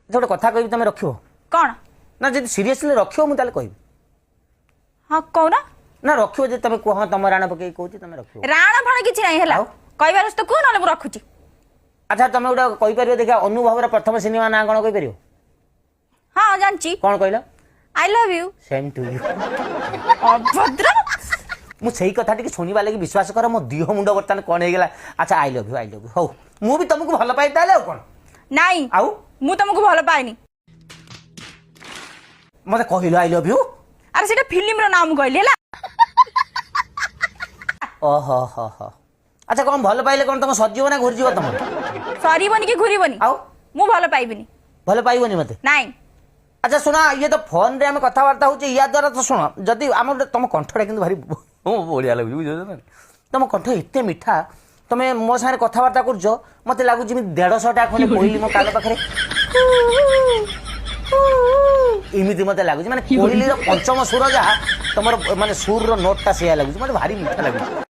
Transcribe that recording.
ଗୋଟେ କଥା କହିବି ତମେ ରଖିବ कौन ନା ଯଦି ସିରିୟସଲି ରଖିବ ମୁଁ ତାହେଲେ କହିବି हाँ कौन ନା ରଖିବ ଯଦି ତମେ କୁହ ତମ ରାଣ ପକେଇ କହୁଛି ତମେ ରଖିବ राण फाण किछि नाही हला आउ? कहबार तो को नले मु रखुची ଆଚ୍ଛା ତମେ ଗୋଟେ କହିପାରିବ ଦେଖିବା ଅନୁଭବର ପ୍ରଥମ ସିନେମା ନାଁ କ'ଣ କହିପାରିବ हाँ जानची କ'ଣ କହିଲ I love you same to you अभद्र ମୁଁ ସେଇ କଥା ଟିକେ ଶୁଣିବା ଲାଗି ବିଶ୍ୱାସ କର ମୋ ଦିହ ମୁଣ୍ଡ ବର୍ତ୍ତମାନ କ'ଣ ହେଇଗଲା ଆଚ୍ଛା ଆଇ ଲଭ୍ ୟୁ ହଉ ମୁଁ ବି ତମକୁ ଭଲ ପାଇ ତାହେଲେ ଆଉ କ'ଣ नाही ଆଉ मु तुमको भल पाइनी ମତେ କହିଲ ଆଇ ଲଭ୍ ୟୁ अरे सेटा फिल्म रो नाम कहली हला ଓହୋ ହୋ ହୋ ଆଚ୍ଛା କ'ଣ ଭଲ ପାଇଲେ କ'ଣ ତମ ସରିଯିବ ନା ଘୁରିଯିବ ତମର सरीबनी कि घुरीबनी ଆଉ मु भल पाइबिनी ଭଲ ପାଇବନି ମତେ नाही ଆଚ୍ଛା ଶୁଣ ଇଏ ତ ଫୋନ୍ରେ ଆମେ କଥାବାର୍ତ୍ତା ହଉଛେ ୟା ଦ୍ୱାରା ତ ଶୁଣ ଯଦି ଆମର ତମ କଣ୍ଠଟା କିନ୍ତୁ ଭାରି ବଢ଼ିଆ ଲାଗୁଛି ବୁଝିଛ ନା ତମ କଣ୍ଠ ଏତେ ମିଠା ତମେ ମୋ ସାଙ୍ଗରେ କଥାବାର୍ତ୍ତା କରୁଛ ମତେ ଲାଗୁଛି ଯେମିତି 150ଟା ଖଣ୍ଡେ କୋଇଲି ମୋ କାନ ପାଖରେ ଏମିତି ମତେ ଲାଗୁଛି ମାନେ କୋଇଲିର ପଞ୍ଚମ ସୁର ଯାହା ତମର ମାନେ ସୁରର ନୋଟଟା ସେଇଆ ଲାଗୁଛି ମତେ ଭାରି ମିଠା ଲାଗୁଛି